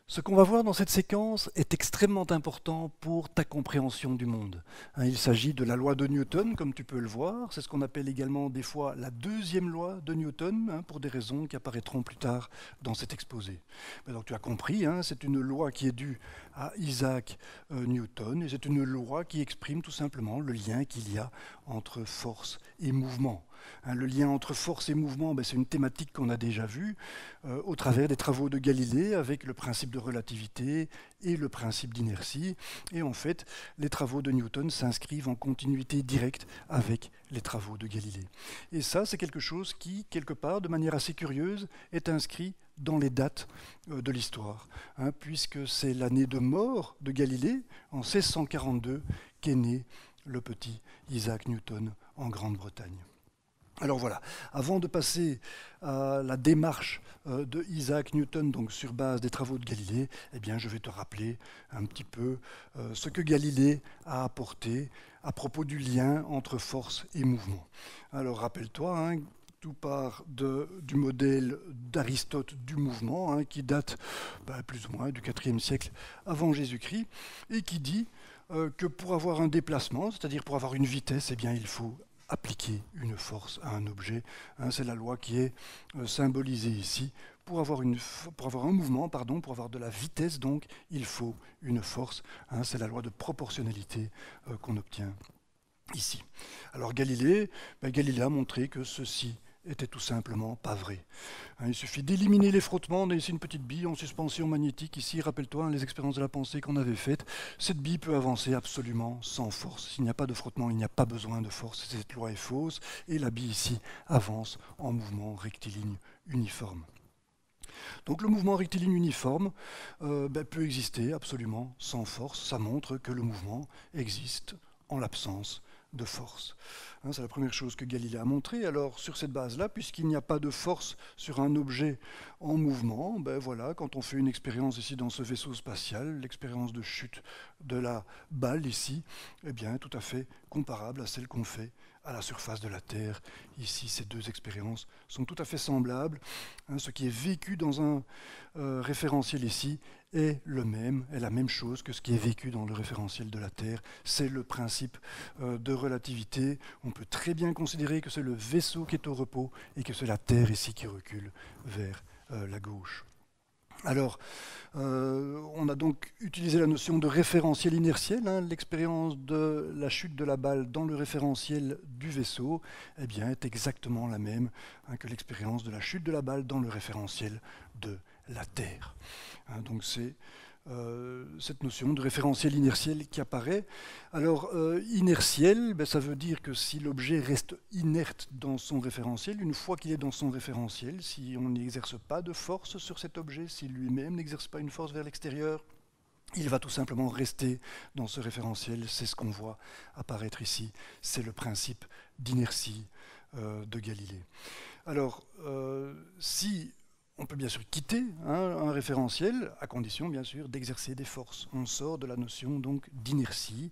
Ce qu'on va voir dans cette séquence est extrêmement important pour ta compréhension du monde. Il s'agit de la loi de Newton, comme tu peux le voir. C'est ce qu'on appelle également des fois la deuxième loi de Newton, pour des raisons qui apparaîtront plus tard dans cet exposé. Donc tu as compris, c'est une loi qui est due à Isaac Newton, et c'est une loi qui exprime tout simplement le lien qu'il y a entre force et mouvement. Le lien entre force et mouvement, c'est une thématique qu'on a déjà vue au travers des travaux de Galilée avec le principe de relativité et le principe d'inertie. Et en fait, les travaux de Newton s'inscrivent en continuité directe avec les travaux de Galilée. Et ça, c'est quelque chose qui, quelque part, de manière assez curieuse, est inscrit dans les dates de l'histoire, puisque c'est l'année de mort de Galilée, en 1642, qu'est né le petit Isaac Newton en Grande-Bretagne. Alors voilà, avant de passer à la démarche de Isaac Newton, donc sur base des travaux de Galilée, je vais te rappeler un petit peu ce que Galilée a apporté à propos du lien entre force et mouvement. Alors rappelle-toi, tout part du modèle d'Aristote du mouvement, qui date plus ou moins du IVe siècle avant Jésus-Christ, et qui dit que pour avoir un déplacement, c'est-à-dire pour avoir une vitesse, il faut appliquer une force à un objet. C'est la loi qui est symbolisée ici. Pour avoir un mouvement, pour avoir de la vitesse, donc, il faut une force. C'est la loi de proportionnalité qu'on obtient ici. Alors Galilée a montré que ceci était tout simplement pas vrai. Il suffit d'éliminer les frottements. On a ici une petite bille en suspension magnétique. Ici, rappelle-toi les expériences de la pensée qu'on avait faites. Cette bille peut avancer absolument sans force. S'il n'y a pas de frottement, il n'y a pas besoin de force. Cette loi est fausse. Et la bille ici avance en mouvement rectiligne uniforme. Donc le mouvement rectiligne uniforme peut exister absolument sans force. Ça montre que le mouvement existe en l'absence de force. C'est la première chose que Galilée a montré. Alors sur cette base-là, puisqu'il n'y a pas de force sur un objet en mouvement, quand on fait une expérience ici dans ce vaisseau spatial, l'expérience de chute de la balle ici, est tout à fait comparable à celle qu'on fait à la surface de la Terre. Ici, ces deux expériences sont tout à fait semblables. Ce qui est vécu dans un référentiel ici est la même chose que ce qui est vécu dans le référentiel de la Terre. C'est le principe de relativité. On peut très bien considérer que c'est le vaisseau qui est au repos et que c'est la Terre ici qui recule vers la gauche. Alors, on a donc utilisé la notion de référentiel inertiel. L'expérience de la chute de la balle dans le référentiel du vaisseau est exactement la même que l'expérience de la chute de la balle dans le référentiel de la Terre. Donc c'est cette notion de référentiel inertiel qui apparaît. Alors, inertiel, ça veut dire que si l'objet reste inerte dans son référentiel, une fois qu'il est dans son référentiel, si on n'exerce pas de force sur cet objet, si lui-même n'exerce pas une force vers l'extérieur, il va tout simplement rester dans ce référentiel. C'est ce qu'on voit apparaître ici. C'est le principe d'inertie de Galilée. Alors, si on peut bien sûr quitter un référentiel, à condition bien sûr d'exercer des forces. On sort de la notion donc d'inertie.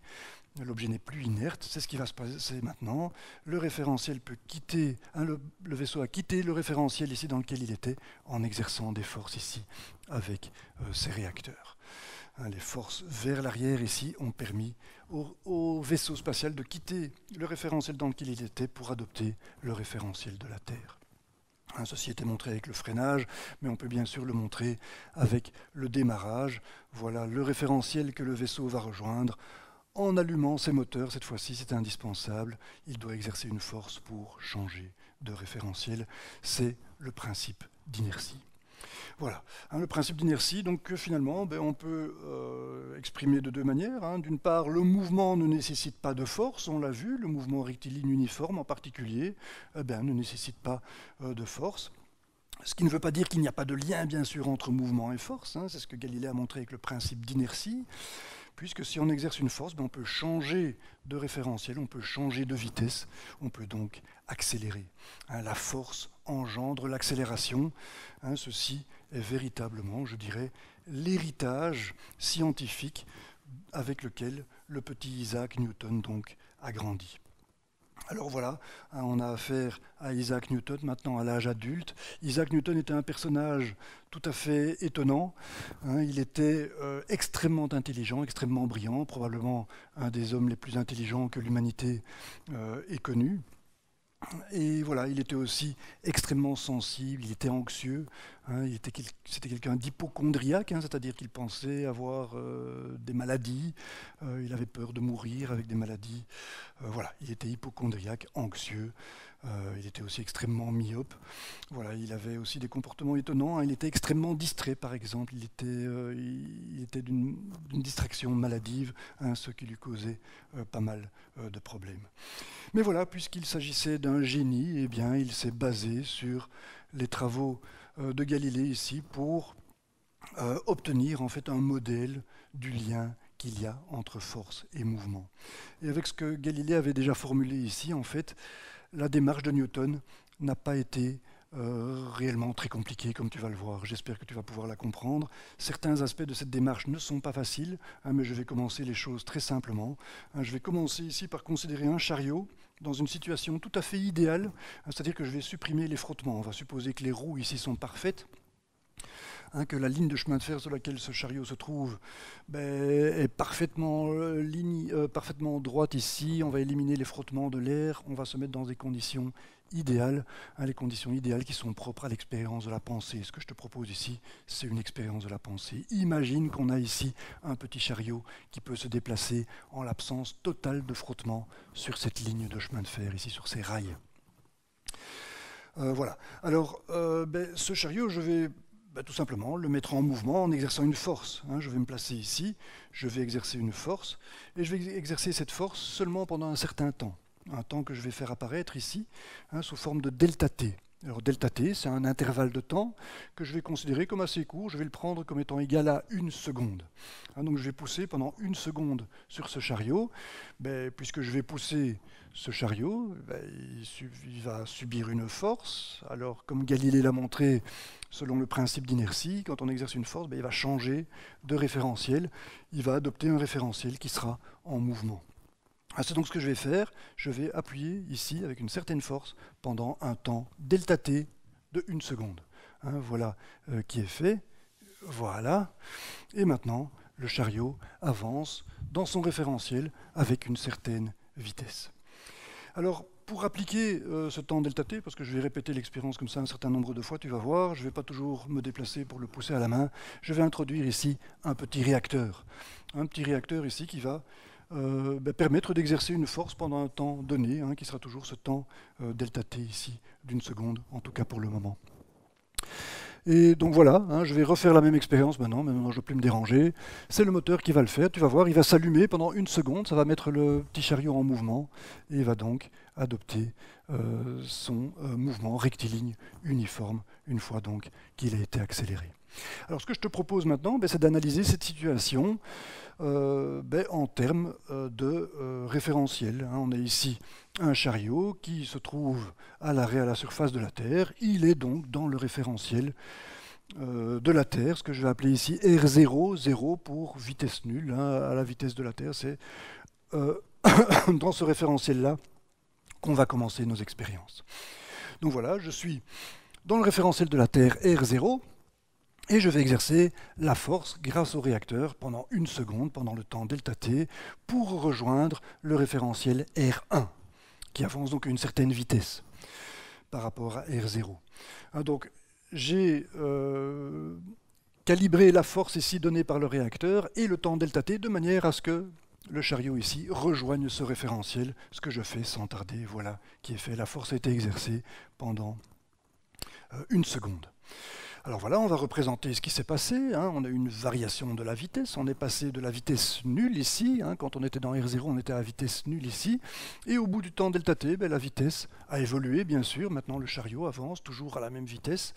L'objet n'est plus inerte, c'est ce qui va se passer maintenant. Le référentiel peut quitter, le vaisseau a quitté le référentiel ici dans lequel il était en exerçant des forces ici avec ses réacteurs. Les forces vers l'arrière ici ont permis au vaisseau spatial de quitter le référentiel dans lequel il était pour adopter le référentiel de la Terre. Ceci était montré avec le freinage, mais on peut bien sûr le montrer avec le démarrage. Voilà le référentiel que le vaisseau va rejoindre. En allumant ses moteurs, cette fois-ci c'est indispensable, il doit exercer une force pour changer de référentiel. C'est le principe d'inertie. Voilà, le principe d'inertie, donc finalement, on peut exprimer de deux manières. D'une part, le mouvement ne nécessite pas de force, on l'a vu, le mouvement rectiligne uniforme en particulier, ne nécessite pas de force. Ce qui ne veut pas dire qu'il n'y a pas de lien, bien sûr, entre mouvement et force. C'est ce que Galilée a montré avec le principe d'inertie, puisque si on exerce une force, on peut changer de référentiel, on peut changer de vitesse, on peut donc accélérer. La force engendre l'accélération. Ceci est véritablement, je dirais, l'héritage scientifique avec lequel le petit Isaac Newton donc a grandi. Alors voilà, hein, on a affaire à Isaac Newton, maintenant à l'âge adulte. Isaac Newton était un personnage tout à fait étonnant, hein. Il était extrêmement intelligent, extrêmement brillant, probablement un des hommes les plus intelligents que l'humanité ait connu. Et voilà, il était aussi extrêmement sensible, il était anxieux, hein, c'était quelqu'un d'hypocondriaque, hein, c'est-à-dire qu'il pensait avoir des maladies, il avait peur de mourir avec des maladies. Voilà, il était hypocondriaque, anxieux, il était aussi extrêmement myope. Voilà, il avait aussi des comportements étonnants, hein, il était extrêmement distrait par exemple, il était d'une distraction maladive, hein, ce qui lui causait pas mal de problèmes. Mais voilà, puisqu'il s'agissait d'un génie, eh bien, il s'est basé sur les travaux de Galilée ici pour obtenir en fait un modèle du lien qu'il y a entre force et mouvement. Et avec ce que Galilée avait déjà formulé ici, en fait, la démarche de Newton n'a pas été réellement très compliquée, comme tu vas le voir. J'espère que tu vas pouvoir la comprendre. Certains aspects de cette démarche ne sont pas faciles, hein, mais je vais commencer les choses très simplement. Hein, je vais commencer ici par considérer un chariot dans une situation tout à fait idéale, hein, c'est-à-dire que je vais supprimer les frottements. On va supposer que les roues ici sont parfaites, hein, que la ligne de chemin de fer sur laquelle ce chariot se trouve est parfaitement droite ici. On va éliminer les frottements de l'air, on va se mettre dans des conditions idéales, hein, les conditions idéales qui sont propres à l'expérience de la pensée. Ce que je te propose ici, c'est une expérience de la pensée. Imagine qu'on a ici un petit chariot qui peut se déplacer en l'absence totale de frottement sur cette ligne de chemin de fer, ici sur ces rails. Voilà. Alors, ce chariot, je vais tout simplement le mettre en mouvement en exerçant une force, hein. Je vais me placer ici, je vais exercer une force, et je vais exercer cette force seulement pendant un certain temps. Un temps que je vais faire apparaître ici, hein, sous forme de delta t. Alors delta t, c'est un intervalle de temps que je vais considérer comme assez court, je vais le prendre comme étant égal à 1 seconde. Hein, donc je vais pousser pendant 1 seconde sur ce chariot. Puisque je vais pousser ce chariot, il va subir une force. Alors comme Galilée l'a montré, selon le principe d'inertie, quand on exerce une force, il va changer de référentiel, il va adopter un référentiel qui sera en mouvement. C'est donc ce que je vais faire, je vais appuyer ici avec une certaine force pendant un temps delta t de 1 seconde. Hein, voilà qui est fait, voilà, et maintenant le chariot avance dans son référentiel avec une certaine vitesse. Alors pour appliquer ce temps delta t, parce que je vais répéter l'expérience comme ça un certain nombre de fois, tu vas voir, je ne vais pas toujours me déplacer pour le pousser à la main, je vais introduire ici un petit réacteur ici qui va permettre d'exercer une force pendant un temps donné, hein, qui sera toujours ce temps delta t ici, d'une seconde, en tout cas pour le moment. Et donc voilà, hein, je vais refaire la même expérience maintenant je ne vais plus me déranger. C'est le moteur qui va le faire, tu vas voir, il va s'allumer pendant 1 seconde, ça va mettre le petit chariot en mouvement, et il va donc adopter son mouvement rectiligne uniforme, une fois donc qu'il a été accéléré. Alors ce que je te propose maintenant, c'est d'analyser cette situation en termes de référentiel. Hein. On a ici un chariot qui se trouve à l'arrêt à la surface de la Terre. Il est donc dans le référentiel de la Terre, ce que je vais appeler ici R0, 0 pour vitesse nulle, hein, à la vitesse de la Terre. C'est dans ce référentiel-là qu'on va commencer nos expériences. Donc voilà, je suis dans le référentiel de la Terre R0, et je vais exercer la force grâce au réacteur pendant 1 seconde, pendant le temps delta t, pour rejoindre le référentiel R1, qui avance donc à une certaine vitesse par rapport à R0. Hein, donc j'ai calibré la force ici donnée par le réacteur et le temps delta t de manière à ce que le chariot ici rejoigne ce référentiel, ce que je fais sans tarder, voilà qui est fait. La force a été exercée pendant 1 seconde. Alors voilà, on va représenter ce qui s'est passé, hein. On a eu une variation de la vitesse, on est passé de la vitesse nulle ici, hein. Quand on était dans R0, on était à la vitesse nulle ici, et au bout du temps delta t, la vitesse a évolué bien sûr, maintenant le chariot avance toujours à la même vitesse,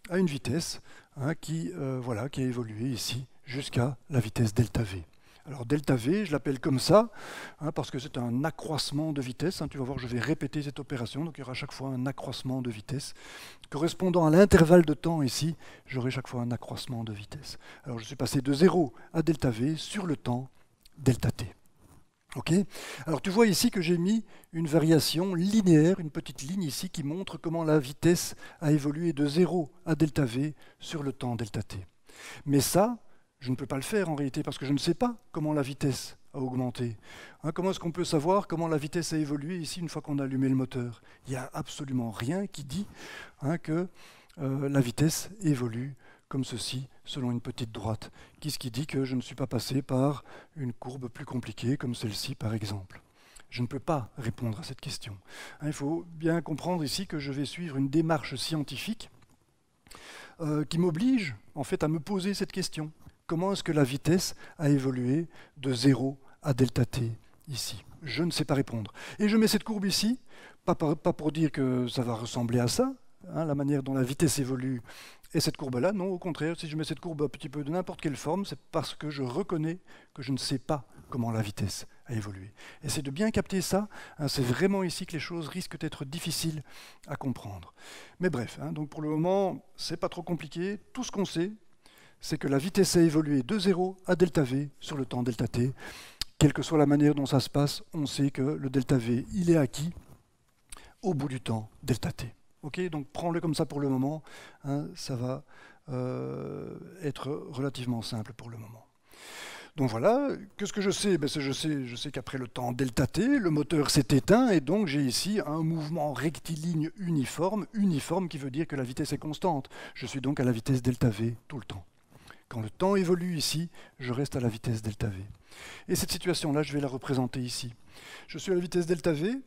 à une vitesse, hein, qui a évolué ici jusqu'à la vitesse delta v. Alors delta v, je l'appelle comme ça, hein, parce que c'est un accroissement de vitesse. Hein, tu vas voir, je vais répéter cette opération, donc il y aura chaque fois un accroissement de vitesse. Correspondant à l'intervalle de temps ici, j'aurai chaque fois un accroissement de vitesse. Alors je suis passé de 0 à delta v sur le temps delta t. Ok. Alors tu vois ici que j'ai mis une variation linéaire, une petite ligne ici qui montre comment la vitesse a évolué de 0 à delta v sur le temps delta t. Mais ça, je ne peux pas le faire en réalité parce que je ne sais pas comment la vitesse a augmenté. Comment est-ce qu'on peut savoir comment la vitesse a évolué ici une fois qu'on a allumé le moteur? Il n'y a absolument rien qui dit que la vitesse évolue comme ceci, selon une petite droite. Qu'est-ce qui dit que je ne suis pas passé par une courbe plus compliquée, comme celle-ci par exemple? Je ne peux pas répondre à cette question. Il faut bien comprendre ici que je vais suivre une démarche scientifique qui m'oblige en fait à me poser cette question. Comment est-ce que la vitesse a évolué de 0 à delta t ici? Je ne sais pas répondre. Et je mets cette courbe ici, pas pour dire que ça va ressembler à ça, la manière dont la vitesse évolue, et cette courbe-là, non, au contraire, si je mets cette courbe un petit peu de n'importe quelle forme, c'est parce que je reconnais que je ne sais pas comment la vitesse a évolué. Et c'est de bien capter ça, c'est vraiment ici que les choses risquent d'être difficiles à comprendre. Mais bref, donc pour le moment, c'est pas trop compliqué. Tout ce qu'on sait, c'est que la vitesse a évolué de 0 à delta v sur le temps delta t. Quelle que soit la manière dont ça se passe, on sait que le delta v, il est acquis au bout du temps delta t. Ok, donc prends-le comme ça pour le moment, ça va être relativement simple pour le moment. Donc voilà, qu'est-ce que je sais? Je sais qu'après le temps delta t, le moteur s'est éteint et donc j'ai ici un mouvement rectiligne uniforme qui veut dire que la vitesse est constante. Je suis donc à la vitesse delta v tout le temps. Quand le temps évolue ici, je reste à la vitesse delta v. Et cette situation-là, je vais la représenter ici. Je suis à la vitesse delta v.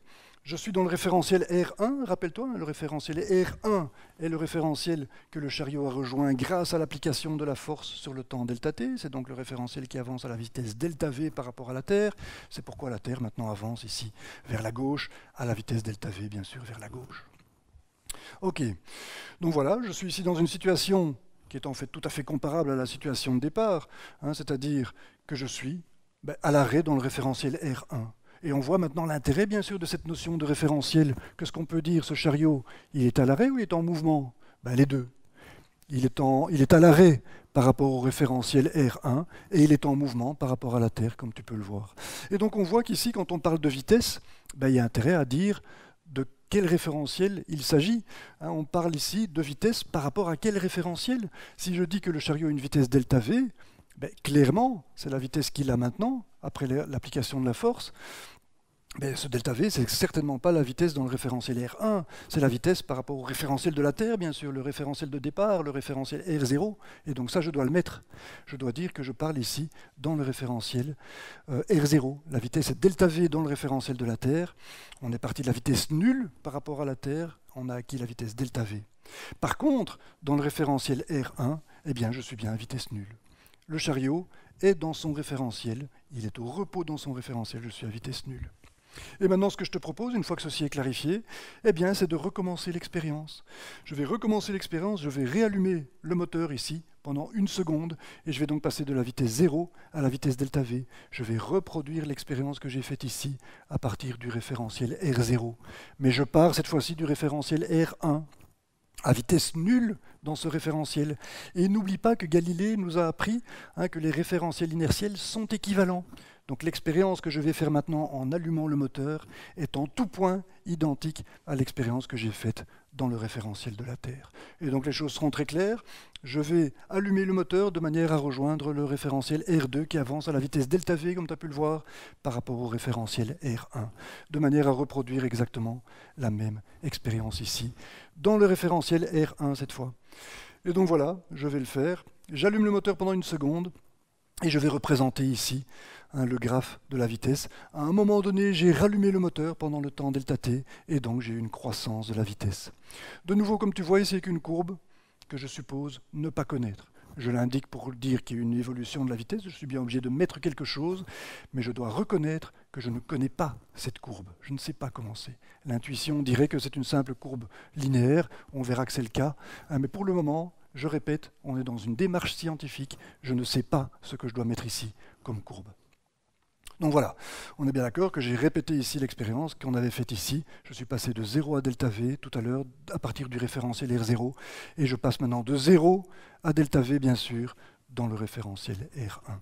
Je suis dans le référentiel R1, rappelle-toi, le référentiel R1 est le référentiel que le chariot a rejoint grâce à l'application de la force sur le temps delta t. C'est donc le référentiel qui avance à la vitesse delta v par rapport à la Terre. C'est pourquoi la Terre maintenant avance ici vers la gauche, à la vitesse delta v bien sûr vers la gauche. Ok, donc voilà, je suis ici dans une situation qui est en fait tout à fait comparable à la situation de départ, c'est-à-dire que je suis à l'arrêt dans le référentiel R1. Et on voit maintenant l'intérêt, bien sûr, de cette notion de référentiel. Qu'est-ce qu'on peut dire, ce chariot? Il est à l'arrêt ou il est en mouvement? Les deux. Il est à l'arrêt par rapport au référentiel R1 et il est en mouvement par rapport à la Terre, comme tu peux le voir. Et donc on voit qu'ici, quand on parle de vitesse, il y a intérêt à dire de quel référentiel il s'agit. On parle ici de vitesse par rapport à quel référentiel? Si je dis que le chariot a une vitesse delta v, clairement, c'est la vitesse qu'il a maintenant, après l'application de la force. Ce delta v, c'est certainement pas la vitesse dans le référentiel R1, c'est la vitesse par rapport au référentiel de la Terre, bien sûr, le référentiel de départ, le référentiel R0, et donc ça, je dois le mettre. Je dois dire que je parle ici dans le référentiel R0. La vitesse est delta v dans le référentiel de la Terre. On est parti de la vitesse nulle par rapport à la Terre, on a acquis la vitesse delta v. Par contre, dans le référentiel R1, je suis bien à vitesse nulle. Le chariot est dans son référentiel, il est au repos dans son référentiel, je suis à vitesse nulle. Et maintenant, ce que je te propose, une fois que ceci est clarifié, c'est de recommencer l'expérience. Je vais recommencer l'expérience, je vais réallumer le moteur ici pendant 1 seconde, et je vais donc passer de la vitesse 0 à la vitesse delta v. Je vais reproduire l'expérience que j'ai faite ici à partir du référentiel R0. Mais je pars cette fois-ci du référentiel R1. À vitesse nulle dans ce référentiel. Et n'oublie pas que Galilée nous a appris que les référentiels inertiels sont équivalents. Donc l'expérience que je vais faire maintenant en allumant le moteur est en tout point identique à l'expérience que j'ai faite dans le référentiel de la Terre. Et donc les choses seront très claires. Je vais allumer le moteur de manière à rejoindre le référentiel R2 qui avance à la vitesse delta v, comme tu as pu le voir, par rapport au référentiel R1, de manière à reproduire exactement la même expérience ici, dans le référentiel R1 cette fois. Et donc voilà, je vais le faire. J'allume le moteur pendant 1 seconde et je vais représenter ici le graphe de la vitesse. À un moment donné, j'ai rallumé le moteur pendant le temps delta t et donc j'ai eu une croissance de la vitesse. De nouveau, comme tu vois ici, avec une courbe que je suppose ne pas connaître. Je l'indique pour dire qu'il y a une évolution de la vitesse, je suis bien obligé de mettre quelque chose, mais je dois reconnaître que je ne connais pas cette courbe. Je ne sais pas comment c'est. L'intuition dirait que c'est une simple courbe linéaire, on verra que c'est le cas, mais pour le moment, je répète, on est dans une démarche scientifique, je ne sais pas ce que je dois mettre ici comme courbe. Donc voilà, on est bien d'accord que j'ai répété ici l'expérience qu'on avait faite ici. Je suis passé de 0 à delta v tout à l'heure à partir du référentiel R0 et je passe maintenant de 0 à delta v bien sûr dans le référentiel R1.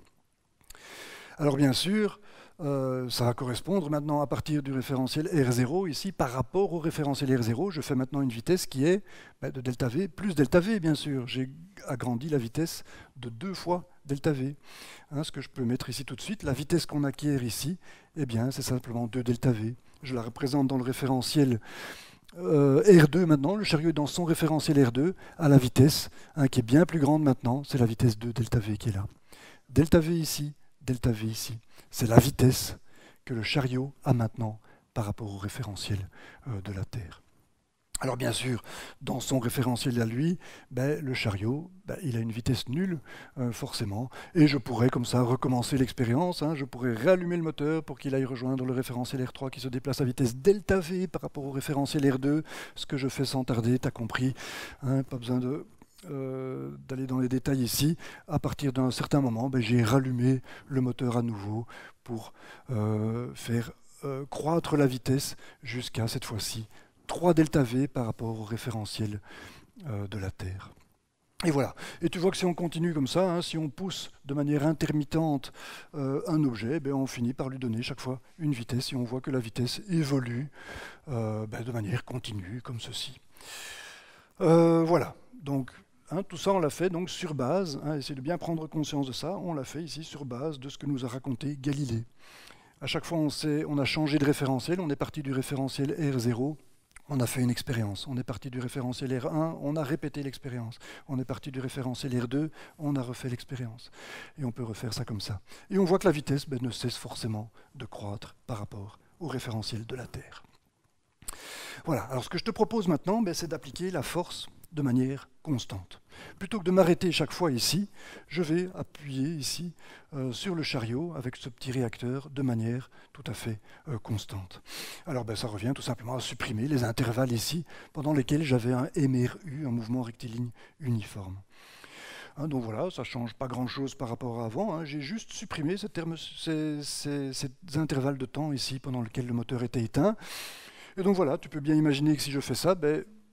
Alors bien sûr, Ça va correspondre maintenant à partir du référentiel R0 ici, par rapport au référentiel R0, je fais maintenant une vitesse qui est de delta V plus delta V, bien sûr. J'ai agrandi la vitesse de 2 fois delta V. Hein, ce que je peux mettre ici tout de suite, la vitesse qu'on acquiert ici, eh bien, c'est simplement 2 delta V. Je la représente dans le référentiel R2 maintenant, le chariot est dans son référentiel R2 à la vitesse qui est bien plus grande maintenant, c'est la vitesse de delta V qui est là. Delta V ici, delta V ici. C'est la vitesse que le chariot a maintenant par rapport au référentiel de la Terre. Alors bien sûr, dans son référentiel à lui, le chariot, il a une vitesse nulle, forcément, et je pourrais comme ça recommencer l'expérience, hein, je pourrais réallumer le moteur pour qu'il aille rejoindre le référentiel R3 qui se déplace à vitesse delta V par rapport au référentiel R2, ce que je fais sans tarder, tu as compris, hein, pas besoin d'aller dans les détails ici. À partir d'un certain moment, j'ai rallumé le moteur à nouveau pour faire croître la vitesse jusqu'à cette fois-ci 3 delta V par rapport au référentiel de la Terre. Et voilà. Et tu vois que si on continue comme ça, hein, si on pousse de manière intermittente un objet, on finit par lui donner chaque fois une vitesse et on voit que la vitesse évolue de manière continue comme ceci. Voilà. Donc, hein, tout ça, on l'a fait donc sur base, hein, essayez de bien prendre conscience de ça, on l'a fait ici sur base de ce que nous a raconté Galilée. À chaque fois, on a changé de référentiel, on est parti du référentiel R0, on a fait une expérience. On est parti du référentiel R1, on a répété l'expérience. On est parti du référentiel R2, on a refait l'expérience. Et on peut refaire ça comme ça. Et on voit que la vitesse ne cesse forcément de croître par rapport au référentiel de la Terre. Voilà, alors ce que je te propose maintenant, c'est d'appliquer la force de manière constante. Plutôt que de m'arrêter chaque fois ici, je vais appuyer ici sur le chariot avec ce petit réacteur de manière tout à fait constante. Alors ça revient tout simplement à supprimer les intervalles ici pendant lesquels j'avais un MRU, un mouvement rectiligne uniforme. Hein, donc voilà, ça ne change pas grand-chose par rapport à avant. Hein. J'ai juste supprimé ces intervalles de temps ici pendant lesquels le moteur était éteint. Et donc voilà, tu peux bien imaginer que si je fais ça,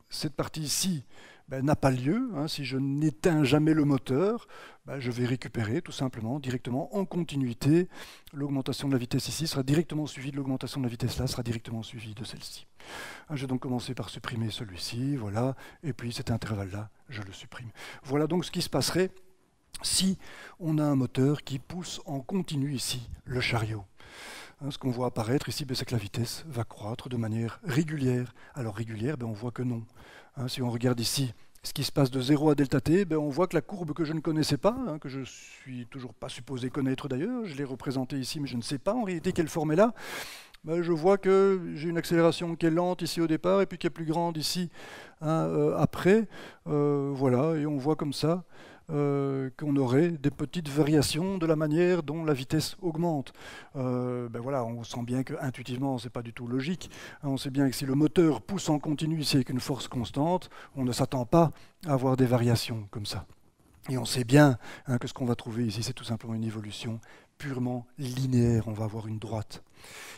cette partie ici n'a pas lieu. Hein. Si je n'éteins jamais le moteur, je vais récupérer tout simplement, directement, en continuité. L'augmentation de la vitesse ici sera directement suivie de l'augmentation de la vitesse là, sera directement suivie de celle-ci. Hein, je vais donc commencer par supprimer celui-ci, voilà, et puis cet intervalle-là, je le supprime. Voilà donc ce qui se passerait si on a un moteur qui pousse en continu ici le chariot. Hein, ce qu'on voit apparaître ici, c'est que la vitesse va croître de manière régulière. Alors régulière, on voit que non. Hein, si on regarde ici ce qui se passe de 0 à delta t, on voit que la courbe que je ne connaissais pas, hein, que je ne suis toujours pas supposé connaître d'ailleurs, je l'ai représentée ici, mais je ne sais pas en réalité quelle forme elle a, je vois que j'ai une accélération qui est lente ici au départ et puis qui est plus grande ici après. Voilà, et on voit comme ça qu'on aurait des petites variations de la manière dont la vitesse augmente. Voilà, on sent bien qu'intuitivement, ce n'est pas du tout logique. On sait bien que si le moteur pousse en continu ici avec une force constante, on ne s'attend pas à avoir des variations comme ça. Et on sait bien que ce qu'on va trouver ici, c'est tout simplement une évolution purement linéaire. On va avoir une droite.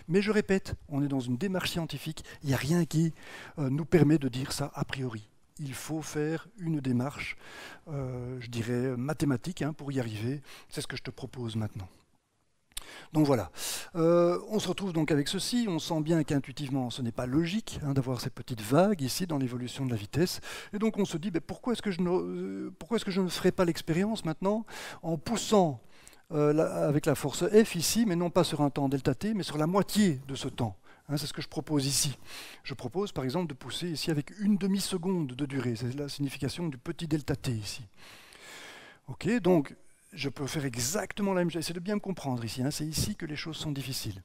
Mais je répète, on est dans une démarche scientifique, il n'y a rien qui nous permet de dire ça a priori. Il faut faire une démarche, je dirais, mathématique pour y arriver. C'est ce que je te propose maintenant. Donc voilà, on se retrouve donc avec ceci. On sent bien qu'intuitivement, ce n'est pas logique d'avoir ces petites vagues ici dans l'évolution de la vitesse. Et donc on se dit, pourquoi est-ce que je ne ferai pas l'expérience maintenant en poussant avec la force F ici, mais non pas sur un temps delta t, mais sur la moitié de ce temps. Hein, c'est ce que je propose ici. Je propose par exemple de pousser ici avec une demi-seconde de durée. C'est la signification du petit delta t ici. Ok, donc je peux faire exactement la même chose. Essayez de bien me comprendre ici. Hein, c'est ici que les choses sont difficiles.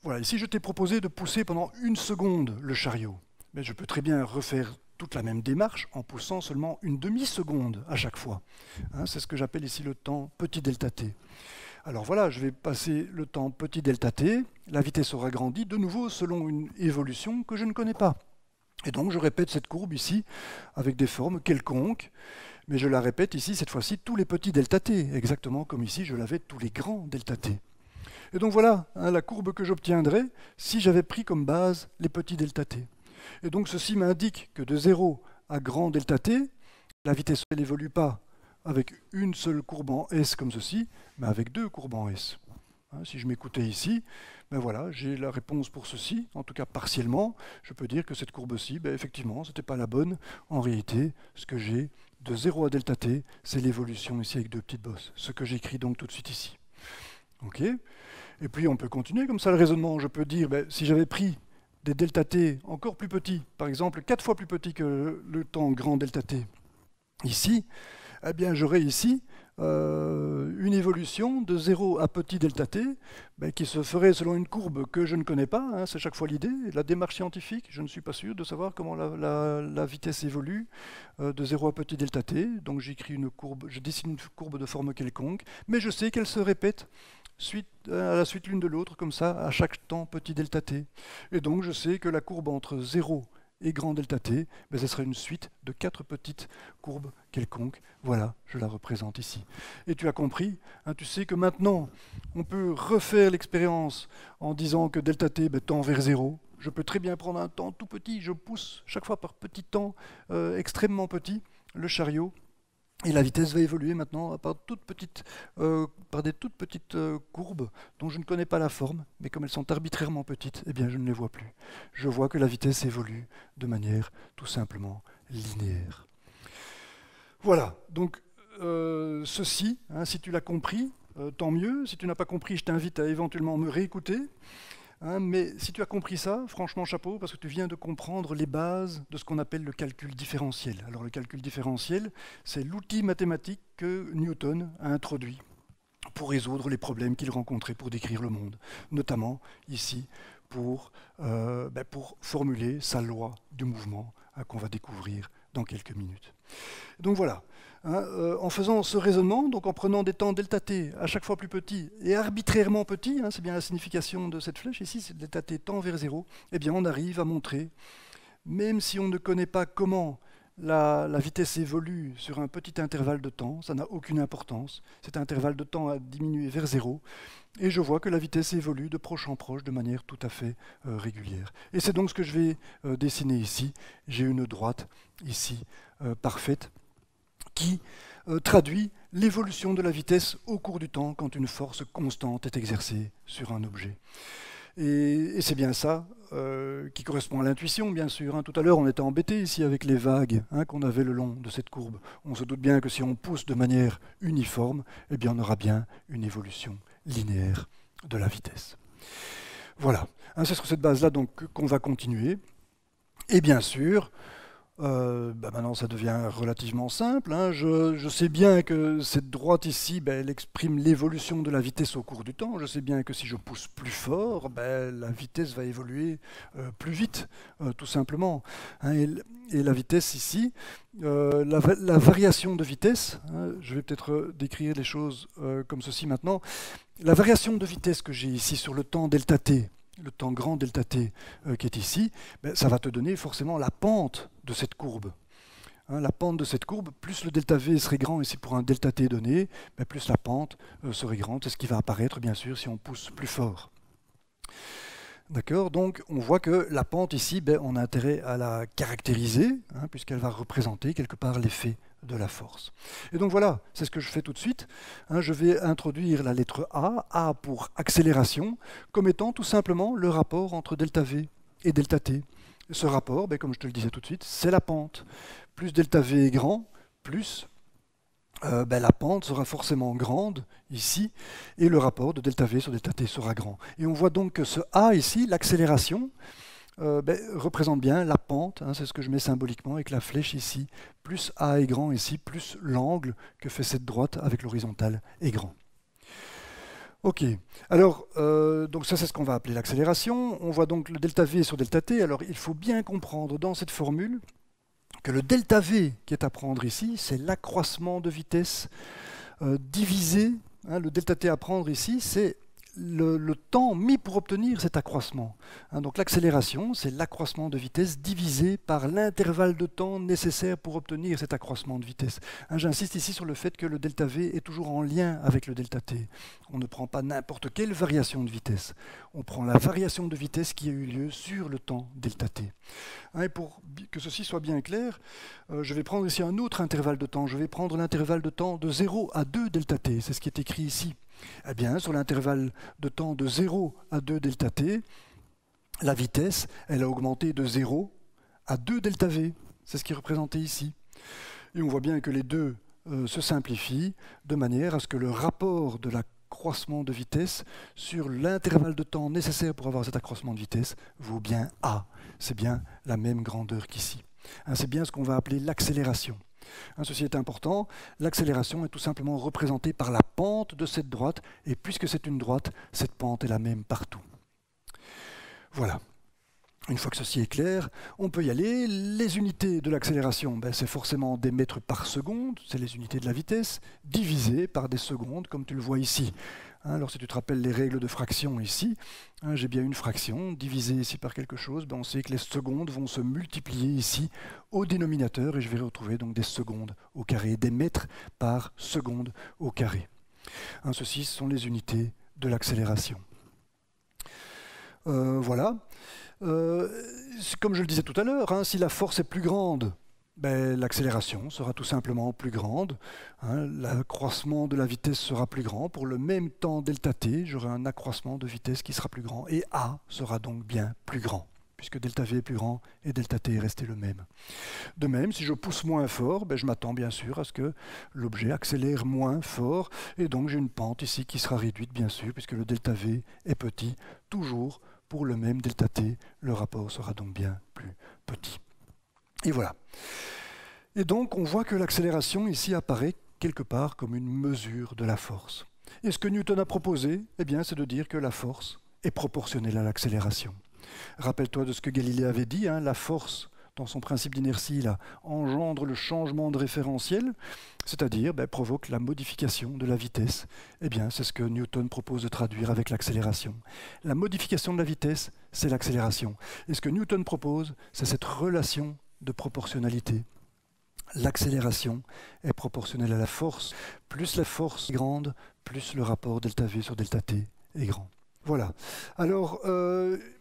Voilà, ici je t'ai proposé de pousser pendant 1 seconde le chariot. Mais je peux très bien refaire toute la même démarche en poussant seulement une demi-seconde à chaque fois. Hein, c'est ce que j'appelle ici le temps petit delta t. Alors voilà, je vais passer le temps petit delta t, la vitesse aura grandi de nouveau selon une évolution que je ne connais pas. Et donc je répète cette courbe ici avec des formes quelconques, mais je la répète ici cette fois-ci tous les petits delta t, exactement comme ici je l'avais tous les grands delta t. Et donc voilà la courbe que j'obtiendrais si j'avais pris comme base les petits delta t. Et donc ceci m'indique que de 0 à grand delta t, la vitesse n'évolue pas avec une seule courbe en S comme ceci, mais avec 2 courbes en S. Si je m'écoutais ici, ben voilà, j'ai la réponse pour ceci, en tout cas partiellement. Je peux dire que cette courbe-ci, ben effectivement, ce n'était pas la bonne. En réalité, ce que j'ai de 0 à delta t, c'est l'évolution ici avec 2 petites bosses. Ce que j'écris donc tout de suite ici. OK. Et puis on peut continuer comme ça le raisonnement. Je peux dire, ben, si j'avais pris des delta t encore plus petits, par exemple 4 fois plus petits que le temps grand delta t, ici, eh bien j'aurais ici une évolution de 0 à petit delta t qui se ferait selon une courbe que je ne connais pas, c'est chaque fois l'idée, la démarche scientifique, je ne suis pas sûr de savoir comment la vitesse évolue de 0 à petit delta t, donc j'écris une courbe, je dessine une courbe de forme quelconque, mais je sais qu'elle se répète à la suite l'une de l'autre, comme ça, à chaque temps petit delta t. Et donc je sais que la courbe entre 0 et grand delta t, ce serait une suite de 4 petites courbes quelconques. Voilà, je la représente ici. Et tu as compris, tu sais que maintenant, on peut refaire l'expérience en disant que delta t tend vers 0. Je peux très bien prendre un temps tout petit, je pousse chaque fois par petit temps extrêmement petit le chariot. Et la vitesse va évoluer maintenant par des toutes petites courbes dont je ne connais pas la forme, mais comme elles sont arbitrairement petites, eh bien je ne les vois plus. Je vois que la vitesse évolue de manière tout simplement linéaire. Voilà, donc ceci, si tu l'as compris, tant mieux. Si tu n'as pas compris, je t'invite à éventuellement me réécouter. Mais si tu as compris ça, franchement chapeau, parce que tu viens de comprendre les bases de ce qu'on appelle le calcul différentiel. Alors le calcul différentiel, c'est l'outil mathématique que Newton a introduit pour résoudre les problèmes qu'il rencontrait pour décrire le monde, notamment ici pour formuler sa loi du mouvement qu'on va découvrir dans quelques minutes. Donc voilà. En faisant ce raisonnement, donc en prenant des temps delta t à chaque fois plus petits et arbitrairement petits, c'est bien la signification de cette flèche ici, c'est delta t tend vers 0, eh bien on arrive à montrer, même si on ne connaît pas comment la vitesse évolue sur un petit intervalle de temps, ça n'a aucune importance, cet intervalle de temps a diminué vers 0, et je vois que la vitesse évolue de proche en proche de manière tout à fait régulière. Et c'est donc ce que je vais dessiner ici. J'ai une droite ici parfaite, qui traduit l'évolution de la vitesse au cours du temps quand une force constante est exercée sur un objet. Et c'est bien ça qui correspond à l'intuition, bien sûr. Tout à l'heure, on était embêté ici avec les vagues qu'on avait le long de cette courbe. On se doute bien que si on pousse de manière uniforme, eh bien, on aura bien une évolution linéaire de la vitesse. Voilà, c'est sur cette base-là qu'on va continuer. Et bien sûr, maintenant ça devient relativement simple. Je sais bien que cette droite ici, elle exprime l'évolution de la vitesse au cours du temps. Je sais bien que si je pousse plus fort, la vitesse va évoluer plus vite, tout simplement. Et la vitesse ici, la variation de vitesse, je vais peut-être décrire les choses comme ceci maintenant. La variation de vitesse que j'ai ici sur le temps delta t, le temps grand delta t qui est ici, ça va te donner forcément la pente de cette courbe. La pente de cette courbe, plus le delta v serait grand ici pour un delta t donné, plus la pente serait grande. C'est ce qui va apparaître bien sûr si on pousse plus fort. D'accord, donc on voit que la pente ici, on a intérêt à la caractériser, puisqu'elle va représenter quelque part l'effet de la force. Et donc voilà, c'est ce que je fais tout de suite. Je vais introduire la lettre A pour accélération, comme étant tout simplement le rapport entre delta V et delta T. Ce rapport, comme je te le disais tout de suite, c'est la pente. Plus delta V est grand, plus la pente sera forcément grande ici, et le rapport de delta V sur delta T sera grand. Et on voit donc que ce A ici, l'accélération, représente bien la pente, c'est ce que je mets symboliquement avec la flèche ici, plus A est grand ici, plus l'angle que fait cette droite avec l'horizontale est grand. Ok, alors donc ça c'est ce qu'on va appeler l'accélération. On voit donc le delta V sur delta T. Alors il faut bien comprendre dans cette formule que le delta V qui est à prendre ici, c'est l'accroissement de vitesse divisé, le delta T à prendre ici, c'est le temps mis pour obtenir cet accroissement. Donc l'accélération, c'est l'accroissement de vitesse divisé par l'intervalle de temps nécessaire pour obtenir cet accroissement de vitesse. J'insiste ici sur le fait que le delta V est toujours en lien avec le delta T. On ne prend pas n'importe quelle variation de vitesse. On prend la variation de vitesse qui a eu lieu sur le temps delta T. Et pour que ceci soit bien clair, je vais prendre ici un autre intervalle de temps. Je vais prendre l'intervalle de temps de 0 à 2 delta T. C'est ce qui est écrit ici. Eh bien, sur l'intervalle de temps de 0 à 2 delta t, la vitesse, elle a augmenté de 0 à 2 delta v. C'est ce qui est représenté ici. Et on voit bien que les deux se simplifient de manière à ce que le rapport de l'accroissement de vitesse sur l'intervalle de temps nécessaire pour avoir cet accroissement de vitesse vaut bien A. C'est bien la même grandeur qu'ici. C'est bien ce qu'on va appeler l'accélération. Ceci est important, l'accélération est tout simplement représentée par la pente de cette droite, et puisque c'est une droite, cette pente est la même partout. Voilà. Une fois que ceci est clair, on peut y aller. Les unités de l'accélération, c'est forcément des mètres par seconde, c'est les unités de la vitesse, divisées par des secondes, comme tu le vois ici. Alors si tu te rappelles les règles de fraction ici, j'ai bien une fraction divisée ici par quelque chose, on sait que les secondes vont se multiplier ici au dénominateur, et je vais retrouver donc des secondes au carré, des mètres par seconde au carré. Ceci sont les unités de l'accélération. Voilà. Comme je le disais tout à l'heure, si la force est plus grande, l'accélération sera tout simplement plus grande. L'accroissement de la vitesse sera plus grand. Pour le même temps delta t, j'aurai un accroissement de vitesse qui sera plus grand. Et A sera donc bien plus grand, puisque delta v est plus grand et delta t est resté le même. De même, si je pousse moins fort, je m'attends bien sûr à ce que l'objet accélère moins fort. Et donc j'ai une pente ici qui sera réduite, bien sûr, puisque le delta v est petit, toujours. Pour le même delta t, le rapport sera donc bien plus petit. Et voilà. Et donc, on voit que l'accélération ici apparaît quelque part comme une mesure de la force. Et ce que Newton a proposé, c'est de dire que la force est proportionnelle à l'accélération. Rappelle-toi de ce que Galilée avait dit, la force, dans son principe d'inertie, engendre le changement de référentiel, c'est-à-dire provoque la modification de la vitesse. C'est ce que Newton propose de traduire avec l'accélération. La modification de la vitesse, c'est l'accélération. Et ce que Newton propose, c'est cette relation de proportionnalité. L'accélération est proportionnelle à la force. Plus la force est grande, plus le rapport delta v sur delta t est grand. Voilà. Alors,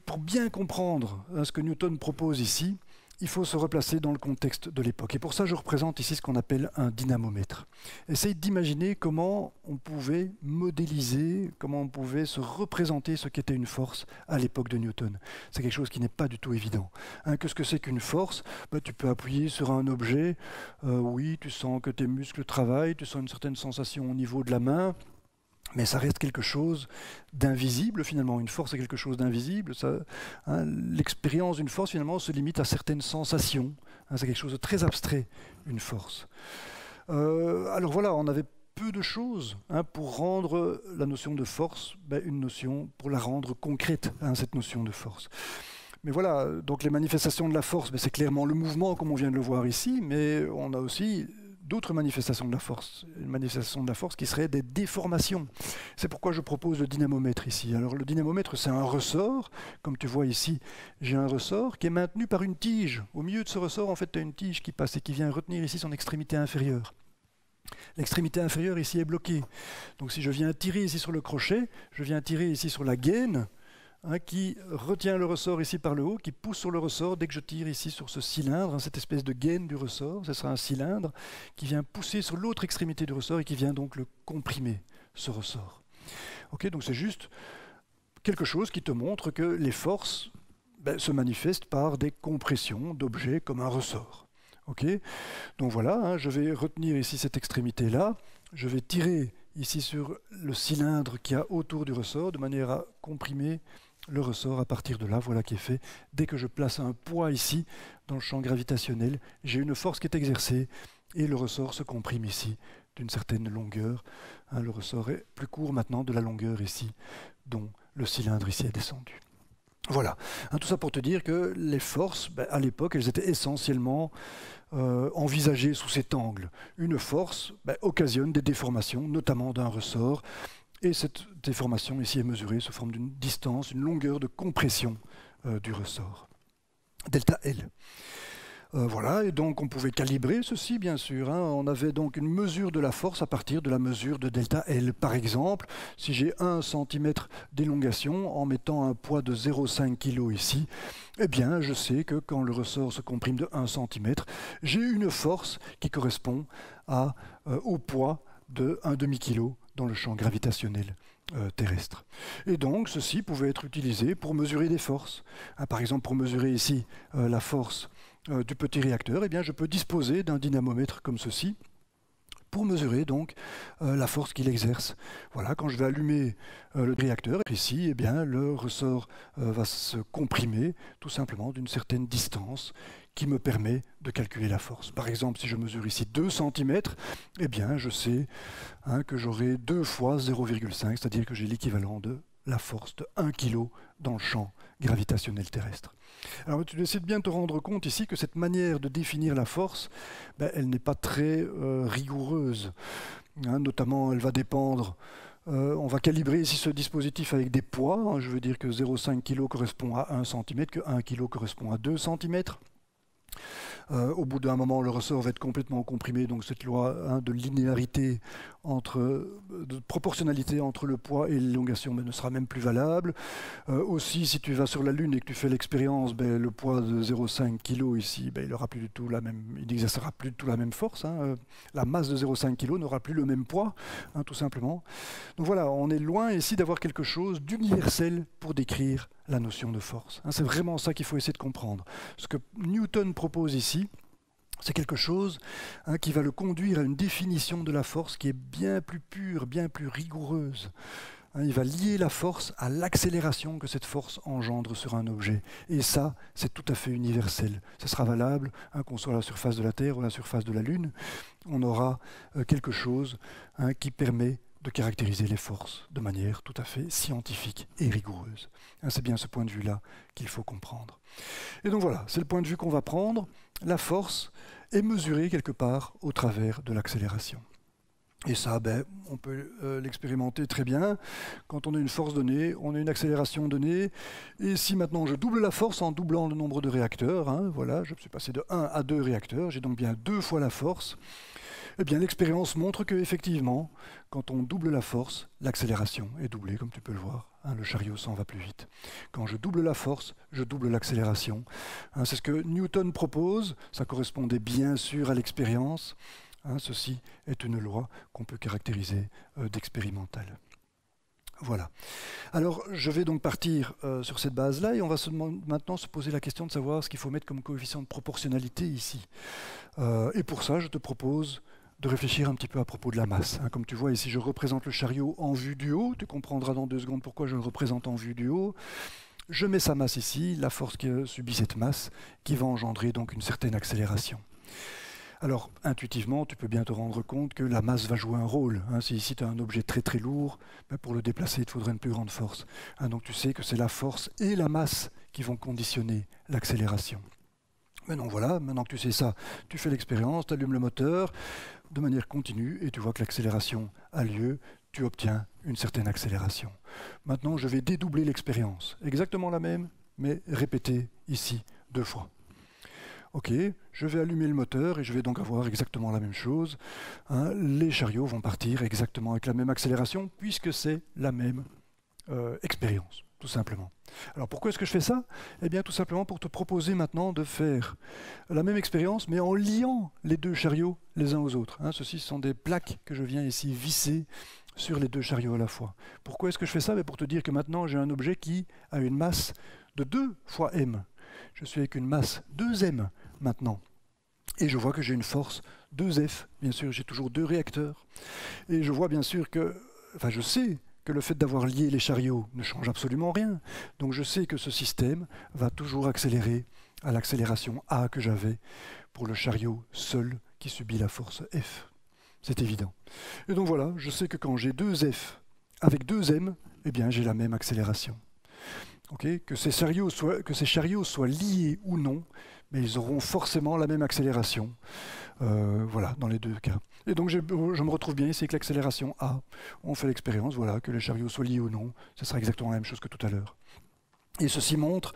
pour bien comprendre ce que Newton propose ici, il faut se replacer dans le contexte de l'époque. Et pour ça, je représente ici ce qu'on appelle un dynamomètre. Essaye d'imaginer comment on pouvait modéliser, comment on pouvait se représenter ce qu'était une force à l'époque de Newton. C'est quelque chose qui n'est pas du tout évident. Qu'est-ce que c'est qu'une force ? Tu peux appuyer sur un objet, oui, tu sens que tes muscles travaillent, tu sens une certaine sensation au niveau de la main, mais ça reste quelque chose d'invisible finalement. Une force est quelque chose d'invisible. L'expérience d'une force finalement se limite à certaines sensations. C'est quelque chose de très abstrait, une force. Alors voilà, on avait peu de choses pour rendre la notion de force une notion, pour la rendre concrète, cette notion de force. Mais voilà, donc les manifestations de la force, c'est clairement le mouvement comme on vient de le voir ici, mais on a aussi d'autres manifestations de la force, une manifestation de la force qui serait des déformations. C'est pourquoi je propose le dynamomètre ici. Alors le dynamomètre, c'est un ressort, comme tu vois ici, j'ai un ressort qui est maintenu par une tige. Au milieu de ce ressort, en fait, tu as une tige qui passe et qui vient retenir ici son extrémité inférieure. L'extrémité inférieure ici est bloquée. Donc si je viens tirer ici sur le crochet, je viens tirer ici sur la gaine, qui retient le ressort ici par le haut, qui pousse sur le ressort dès que je tire ici sur ce cylindre, cette espèce de gaine du ressort, ce sera un cylindre qui vient pousser sur l'autre extrémité du ressort et qui vient donc le comprimer, ce ressort. Donc c'est juste quelque chose qui te montre que les forces se manifestent par des compressions d'objets comme un ressort. Donc voilà, je vais retenir ici cette extrémité-là, je vais tirer ici sur le cylindre qu'il y a autour du ressort de manière à comprimer le ressort à partir de là, voilà qui est fait. Dès que je place un poids ici dans le champ gravitationnel, j'ai une force qui est exercée et le ressort se comprime ici d'une certaine longueur. Le ressort est plus court maintenant de la longueur ici dont le cylindre ici est descendu. Voilà, tout ça pour te dire que les forces, à l'époque, elles étaient essentiellement envisagées sous cet angle. Une force occasionne des déformations, notamment d'un ressort, et cette déformation ici est mesurée sous forme d'une distance, une longueur de compression du ressort. Delta L. Voilà, et donc on pouvait calibrer ceci, bien sûr. On avait donc une mesure de la force à partir de la mesure de delta L. Par exemple, si j'ai 1 cm d'élongation en mettant un poids de 0,5 kg ici, je sais que quand le ressort se comprime de 1 cm, j'ai une force qui correspond au poids de 1 demi-kilo dans le champ gravitationnel terrestre. Et donc, ceci pouvait être utilisé pour mesurer des forces. Par exemple, pour mesurer ici la force du petit réacteur, eh bien, je peux disposer d'un dynamomètre comme ceci, pour mesurer donc la force qu'il exerce. Voilà, quand je vais allumer le réacteur, ici, eh bien, le ressort va se comprimer tout simplement d'une certaine distance qui me permet de calculer la force. Par exemple, si je mesure ici 2 cm, eh bien, je sais que j'aurai 2 fois 0,5, c'est-à-dire que j'ai l'équivalent de la force de 1 kg dans le champ gravitationnel terrestre. Alors tu essaies de bien te rendre compte ici que cette manière de définir la force, elle n'est pas très rigoureuse. Notamment, elle va dépendre, on va calibrer ici ce dispositif avec des poids. Je veux dire que 0,5 kg correspond à 1 cm, que 1 kg correspond à 2 cm. Au bout d'un moment, le ressort va être complètement comprimé, donc cette loi de linéarité, de proportionnalité entre le poids et l'élongation ne sera même plus valable. Aussi, si tu vas sur la Lune et que tu fais l'expérience, le poids de 0,5 kg ici, il n'exercera plus du tout la même force. La masse de 0,5 kg n'aura plus le même poids, tout simplement. Donc voilà, on est loin ici d'avoir quelque chose d'universel pour décrire la notion de force. C'est vraiment ça qu'il faut essayer de comprendre. Ce que Newton propose ici, c'est quelque chose qui va le conduire à une définition de la force qui est bien plus pure, bien plus rigoureuse. Il va lier la force à l'accélération que cette force engendre sur un objet. Et ça, c'est tout à fait universel. Ça sera valable, qu'on soit à la surface de la Terre ou à la surface de la Lune. On aura quelque chose qui permet de caractériser les forces de manière tout à fait scientifique et rigoureuse. C'est bien ce point de vue-là qu'il faut comprendre. Et donc voilà, c'est le point de vue qu'on va prendre. La force est mesurée quelque part au travers de l'accélération. Et ça, on peut l'expérimenter très bien. Quand on a une force donnée, on a une accélération donnée. Et si maintenant je double la force en doublant le nombre de réacteurs, voilà, je suis passé de 1 à 2 réacteurs, j'ai donc bien 2 fois la force. Eh bien, l'expérience montre qu'effectivement, quand on double la force, l'accélération est doublée, comme tu peux le voir. Le chariot s'en va plus vite. Quand je double la force, je double l'accélération. C'est ce que Newton propose. Ça correspondait bien sûr à l'expérience. Ceci est une loi qu'on peut caractériser d'expérimentale. Voilà. Alors, je vais donc partir sur cette base-là et on va maintenant se poser la question de savoir ce qu'il faut mettre comme coefficient de proportionnalité ici. Et pour ça, je te propose de réfléchir un petit peu à propos de la masse. Comme tu vois ici, je représente le chariot en vue du haut. Tu comprendras dans 2 secondes pourquoi je le représente en vue du haut. Je mets sa masse ici, la force qui subit cette masse, qui va engendrer donc une certaine accélération. Alors, intuitivement, tu peux bien te rendre compte que la masse va jouer un rôle. Si ici tu as un objet très très lourd, pour le déplacer, il te faudrait une plus grande force. Donc tu sais que c'est la force et la masse qui vont conditionner l'accélération. Maintenant voilà, maintenant que tu sais ça, tu fais l'expérience, tu allumes le moteur de manière continue et tu vois que l'accélération a lieu, tu obtiens une certaine accélération. Maintenant, je vais dédoubler l'expérience. Exactement la même, mais répétée ici 2 fois. Ok, je vais allumer le moteur et je vais donc avoir exactement la même chose. Les chariots vont partir exactement avec la même accélération puisque c'est la même expérience, tout simplement. Alors pourquoi est-ce que je fais ça? Eh bien tout simplement pour te proposer maintenant de faire la même expérience mais en liant les 2 chariots les uns aux autres. Ceci sont des plaques que je viens ici visser sur les 2 chariots à la fois. Pourquoi est-ce que je fais ça? Pour te dire que maintenant j'ai un objet qui a une masse de 2 fois m. Je suis avec une masse 2m maintenant. Et je vois que j'ai une force 2F. Bien sûr, j'ai toujours 2 réacteurs. Et je vois bien sûr que, je sais que le fait d'avoir lié les chariots ne change absolument rien. Donc je sais que ce système va toujours accélérer à l'accélération A que j'avais pour le chariot seul qui subit la force F. C'est évident. Et donc voilà, je sais que quand j'ai 2F avec 2M, eh bien j'ai la même accélération. Que ces chariots soient liés ou non, mais ils auront forcément la même accélération, voilà, dans les 2 cas. Et donc je me retrouve bien ici avec l'accélération A. On fait l'expérience, voilà, que les chariots soient liés ou non, ce sera exactement la même chose que tout à l'heure. Et ceci montre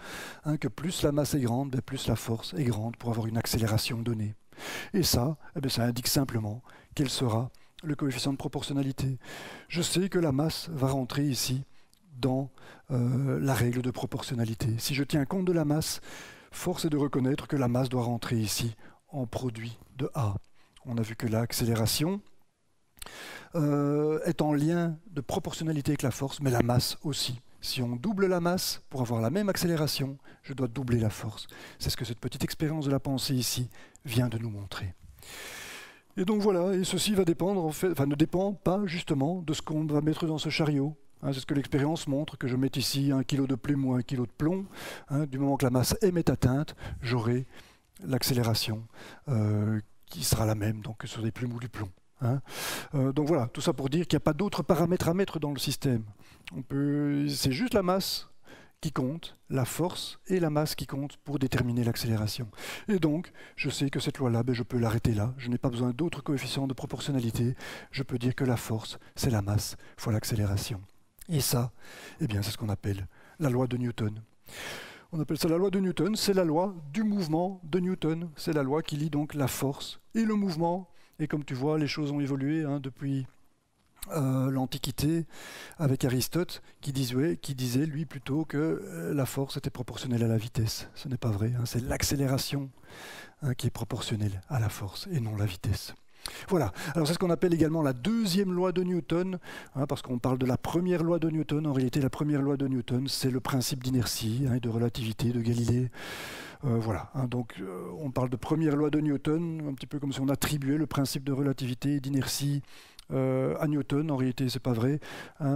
que plus la masse est grande, plus la force est grande pour avoir une accélération donnée. Et ça, ça indique simplement quel sera le coefficient de proportionnalité. Je sais que la masse va rentrer ici dans la règle de proportionnalité. Si je tiens compte de la masse, force est de reconnaître que la masse doit rentrer ici en produit de A. On a vu que l'accélération est en lien de proportionnalité avec la force, mais la masse aussi. Si on double la masse, pour avoir la même accélération, je dois doubler la force. C'est ce que cette petite expérience de la pensée ici vient de nous montrer. Et donc voilà, et ceci va dépendre, en fait, enfin ne dépend pas justement de ce qu'on va mettre dans ce chariot. Hein, c'est ce que l'expérience montre, que je mette ici 1 kg de plume ou 1 kg de plomb. Hein, du moment que la masse m'est atteinte, j'aurai l'accélération qui sera la même donc, sur des plumes ou du plomb. Hein. Donc voilà, tout ça pour dire qu'il n'y a pas d'autres paramètres à mettre dans le système. C'est juste la masse qui compte, la force et la masse qui comptent pour déterminer l'accélération. Et donc, je sais que cette loi-là, je peux l'arrêter là. Je n'ai pas besoin d'autres coefficients de proportionnalité. Je peux dire que la force, c'est la masse fois l'accélération. Et ça, eh bien, c'est ce qu'on appelle la loi de Newton. On appelle ça la loi de Newton, c'est la loi du mouvement de Newton. C'est la loi qui lie donc la force et le mouvement. Et comme tu vois, les choses ont évolué depuis l'Antiquité, avec Aristote, qui disait, lui, plutôt que la force était proportionnelle à la vitesse. Ce n'est pas vrai, c'est l'accélération qui est proportionnelle à la force, et non la vitesse. Voilà, alors c'est ce qu'on appelle également la deuxième loi de Newton, parce qu'on parle de la première loi de Newton. En réalité, la première loi de Newton, c'est le principe d'inertie et de relativité de Galilée. Voilà, donc on parle de première loi de Newton, un petit peu comme si on attribuait le principe de relativité et d'inertie à Newton. En réalité, c'est pas vrai.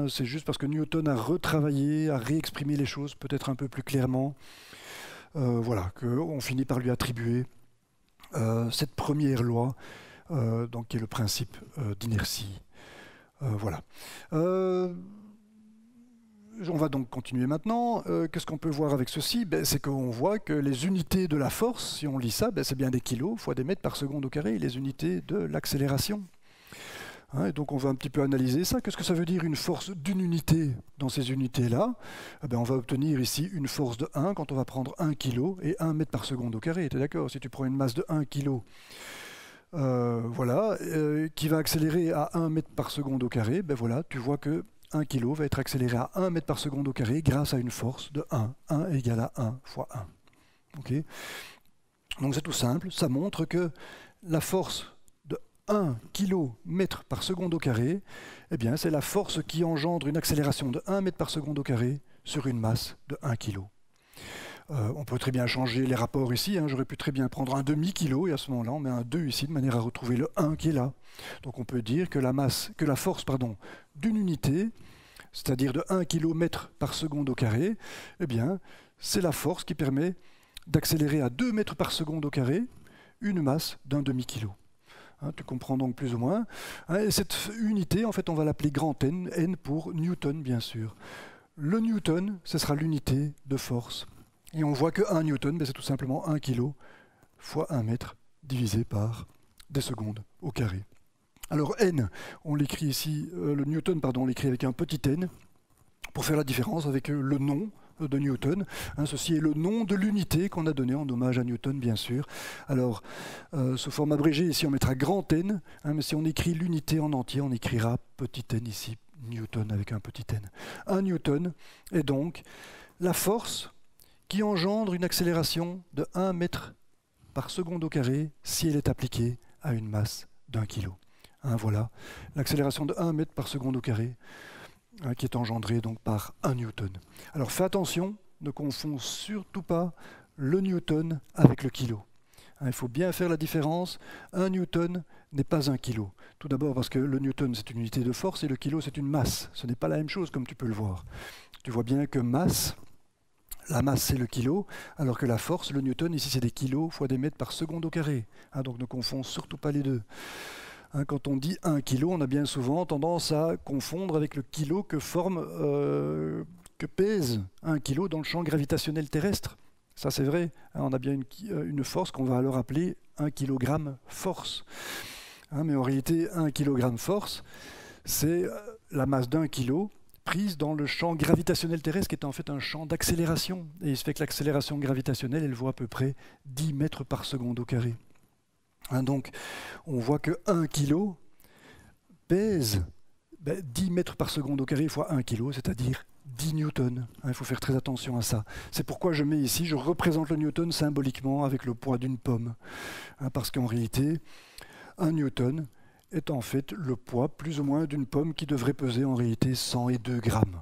C'est juste parce que Newton a retravaillé, a réexprimé les choses peut-être un peu plus clairement. Voilà, qu'on finit par lui attribuer cette première loi, donc qui est le principe d'inertie. Voilà. On va donc continuer maintenant. Qu'est-ce qu'on peut voir avec ceci? C'est qu'on voit que les unités de la force, si on lit ça, c'est bien des kilos fois des mètres par seconde au carré, les unités de l'accélération. Et donc on va un petit peu analyser ça. Qu'est-ce que ça veut dire une force d'une unité dans ces unités-là? On va obtenir ici une force de 1 quand on va prendre 1 kg et 1 mètre par seconde au carré. Tu es d'accord? Si tu prends une masse de 1 kg, qui va accélérer à 1 mètre par seconde au carré, voilà, tu vois que 1 kg va être accéléré à 1 mètre par seconde au carré grâce à une force de 1. 1 égale à 1 fois 1. Okay, donc c'est tout simple, ça montre que la force de 1 km par seconde au carré, c'est la force qui engendre une accélération de 1 mètre par seconde au carré sur une masse de 1 kg. On peut très bien changer les rapports ici, j'aurais pu très bien prendre un demi-kilo et à ce moment-là on met un 2 ici de manière à retrouver le 1 qui est là. Donc on peut dire que la force d'une unité, c'est-à-dire de 1 km par seconde au carré, c'est la force qui permet d'accélérer à 2 mètres par seconde au carré une masse d'un demi-kilo. Tu comprends donc plus ou moins. Et cette unité, en fait, on va l'appeler grand N, N pour Newton bien sûr. Le Newton, ce sera l'unité de force. Et on voit que 1 newton, c'est tout simplement 1 kg fois 1 mètre divisé par des secondes au carré. Alors n, on l'écrit ici, le newton, on l'écrit avec un petit n, pour faire la différence avec le nom de Newton. Ceci est le nom de l'unité qu'on a donné en hommage à Newton, bien sûr. Alors, sous forme abrégée, ici on mettra grand N, mais si on écrit l'unité en entier, on écrira petit n ici, Newton avec un petit n. 1 newton est donc la force qui engendre une accélération de 1 mètre par seconde au carré si elle est appliquée à une masse d'1 kg. Voilà, l'accélération de 1 mètre par seconde au carré qui est engendrée donc par 1 newton. Alors fais attention, ne confonds surtout pas le newton avec le kilo. Il faut bien faire la différence. 1 newton n'est pas 1 kilo. Tout d'abord parce que le newton c'est une unité de force et le kilo c'est une masse. Ce n'est pas la même chose comme tu peux le voir. Tu vois bien que masse, la masse, c'est le kilo, alors que la force, le newton, ici, c'est des kilos fois des mètres par seconde au carré. Donc ne confonds surtout pas les deux. Quand on dit 1 kilo, on a bien souvent tendance à confondre avec le kilo que pèse 1 kilo dans le champ gravitationnel terrestre. Ça, c'est vrai. On a bien une force qu'on va alors appeler 1 kg force. Mais en réalité, 1 kg force, c'est la masse d'1 kilo prise dans le champ gravitationnel terrestre qui est en fait un champ d'accélération. Et il se fait que l'accélération gravitationnelle, elle vaut à peu près 10 mètres par seconde au carré. Donc, on voit que 1 kg pèse 10 mètres par seconde au carré fois 1 kg, c'est-à-dire 10 newtons. Il faut faire très attention à ça. C'est pourquoi je mets ici, je représente le newton symboliquement avec le poids d'une pomme. Parce qu'en réalité, 1 newton est en fait le poids plus ou moins d'une pomme qui devrait peser en réalité 102 grammes.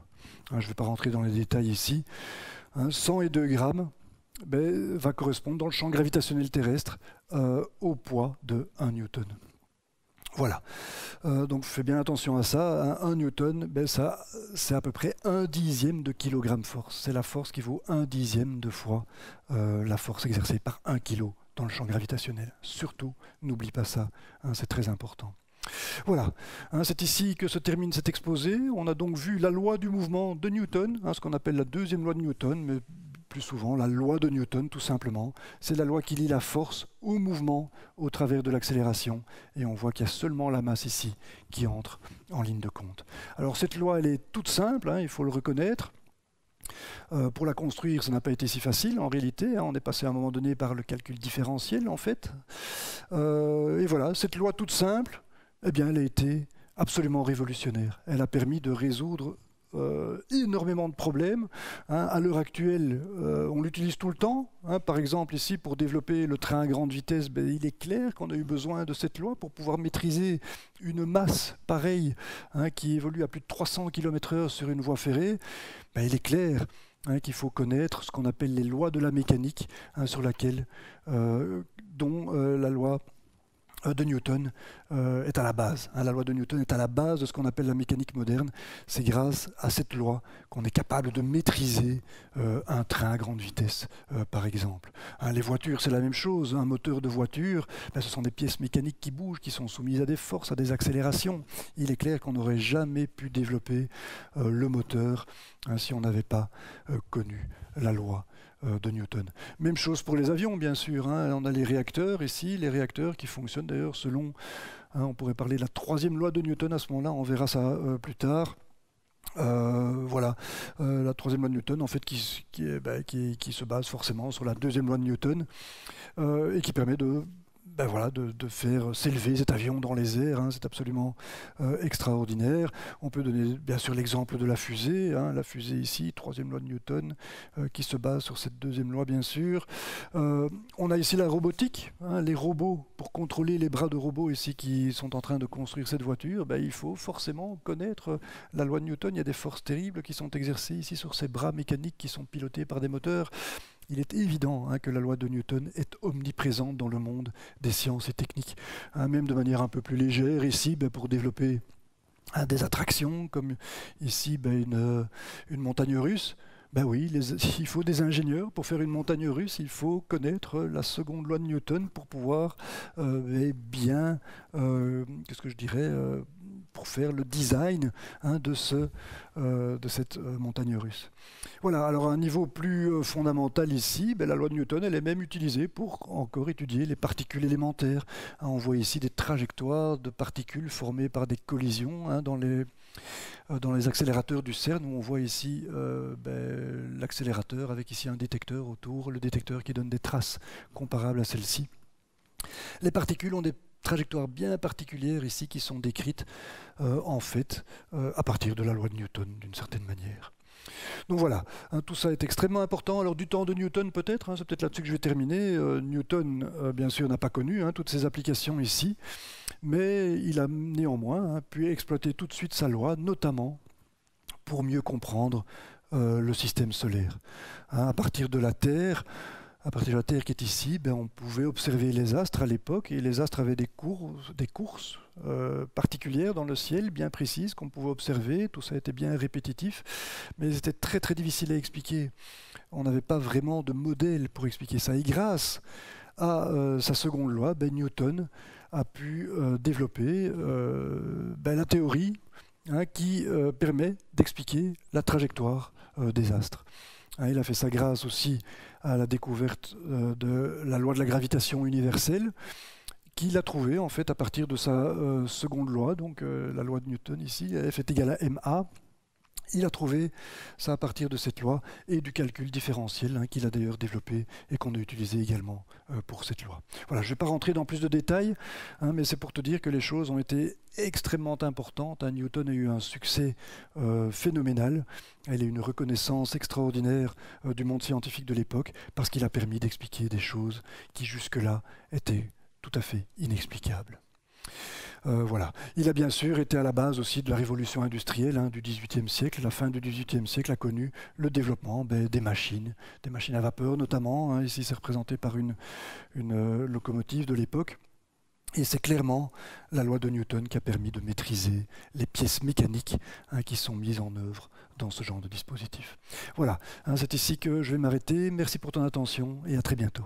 Je ne vais pas rentrer dans les détails ici. 102 grammes va correspondre dans le champ gravitationnel terrestre au poids de 1 newton. Voilà, donc fais bien attention à ça. 1 newton, c'est à peu près 1/10 de kilogramme force. C'est la force qui vaut 1/10 de fois la force exercée par 1 kilo dans le champ gravitationnel. Surtout, n'oublie pas ça, c'est très important. Voilà, c'est ici que se termine cet exposé. On a donc vu la loi du mouvement de Newton, ce qu'on appelle la deuxième loi de Newton, mais plus souvent la loi de Newton tout simplement. C'est la loi qui lie la force au mouvement au travers de l'accélération. Et on voit qu'il y a seulement la masse ici qui entre en ligne de compte. Alors cette loi, elle est toute simple, il faut le reconnaître. Pour la construire, ça n'a pas été si facile en réalité. On est passé à un moment donné par le calcul différentiel en fait. Et voilà, cette loi toute simple, eh bien, elle a été absolument révolutionnaire. Elle a permis de résoudre énormément de problèmes. À l'heure actuelle, on l'utilise tout le temps. Par exemple, ici, pour développer le train à grande vitesse, il est clair qu'on a eu besoin de cette loi pour pouvoir maîtriser une masse pareille qui évolue à plus de 300 km/h sur une voie ferrée. Il est clair qu'il faut connaître ce qu'on appelle les lois de la mécanique, sur laquelle, dont la loi de Newton est à la base. La loi de Newton est à la base de ce qu'on appelle la mécanique moderne. C'est grâce à cette loi qu'on est capable de maîtriser un train à grande vitesse, par exemple. Les voitures, c'est la même chose. Un moteur de voiture, ce sont des pièces mécaniques qui bougent, qui sont soumises à des forces, à des accélérations. Il est clair qu'on n'aurait jamais pu développer le moteur si on n'avait pas connu la loi de Newton. Même chose pour les avions, bien sûr. On a les réacteurs ici, les réacteurs qui fonctionnent d'ailleurs selon, on pourrait parler de la troisième loi de Newton à ce moment-là, on verra ça plus tard. Voilà, la troisième loi de Newton, en fait, qui se base forcément sur la deuxième loi de Newton et qui permet de faire s'élever cet avion dans les airs. C'est absolument extraordinaire. On peut donner bien sûr l'exemple de la fusée. La fusée ici, troisième loi de Newton, qui se base sur cette deuxième loi bien sûr. On a ici la robotique, les robots. Pour contrôler les bras de robots ici qui sont en train de construire cette voiture, il faut forcément connaître la loi de Newton. Il y a des forces terribles qui sont exercées ici sur ces bras mécaniques qui sont pilotés par des moteurs. Il est évident que la loi de Newton est omniprésente dans le monde des sciences et techniques, même de manière un peu plus légère ici, pour développer des attractions, comme ici une montagne russe. Oui, il faut des ingénieurs pour faire une montagne russe, il faut connaître la seconde loi de Newton pour pouvoir pour faire le design de cette montagne russe. Voilà, alors à un niveau plus fondamental ici, la loi de Newton, elle est même utilisée pour encore étudier les particules élémentaires. On voit ici des trajectoires de particules formées par des collisions dans les accélérateurs du CERN, où on voit ici l'accélérateur avec ici un détecteur autour, le détecteur qui donne des traces comparables à celle-ci. Les particules ont des trajectoires bien particulières ici qui sont décrites en fait à partir de la loi de Newton d'une certaine manière. Donc voilà, tout ça est extrêmement important. Alors du temps de Newton peut-être, c'est peut-être là-dessus que je vais terminer. Newton, bien sûr, n'a pas connu toutes ces applications ici, mais il a néanmoins pu exploiter tout de suite sa loi, notamment pour mieux comprendre le système solaire. À partir de la Terre qui est ici, on pouvait observer les astres à l'époque, et les astres avaient des courses particulières dans le ciel, bien précises, qu'on pouvait observer. Tout ça était bien répétitif, mais c'était très très difficile à expliquer. On n'avait pas vraiment de modèle pour expliquer ça. Et grâce à sa seconde loi, Newton a pu développer la théorie qui permet d'expliquer la trajectoire des astres. Il a fait ça grâce aussi à la découverte de la loi de la gravitation universelle, qu'il a trouvée en fait à partir de sa seconde loi, donc la loi de Newton ici, F est égal à ma. Il a trouvé ça à partir de cette loi et du calcul différentiel qu'il a d'ailleurs développé et qu'on a utilisé également pour cette loi. Voilà, je ne vais pas rentrer dans plus de détails, mais c'est pour te dire que les choses ont été extrêmement importantes. Newton a eu un succès phénoménal. Il a eu une reconnaissance extraordinaire du monde scientifique de l'époque parce qu'il a permis d'expliquer des choses qui jusque-là étaient tout à fait inexplicables. Voilà. Il a bien sûr été à la base aussi de la révolution industrielle du XVIIIe siècle. La fin du XVIIIe siècle a connu le développement des machines à vapeur notamment. Ici, c'est représenté par une locomotive de l'époque. Et c'est clairement la loi de Newton qui a permis de maîtriser les pièces mécaniques qui sont mises en œuvre dans ce genre de dispositif. Voilà, c'est ici que je vais m'arrêter. Merci pour ton attention et à très bientôt.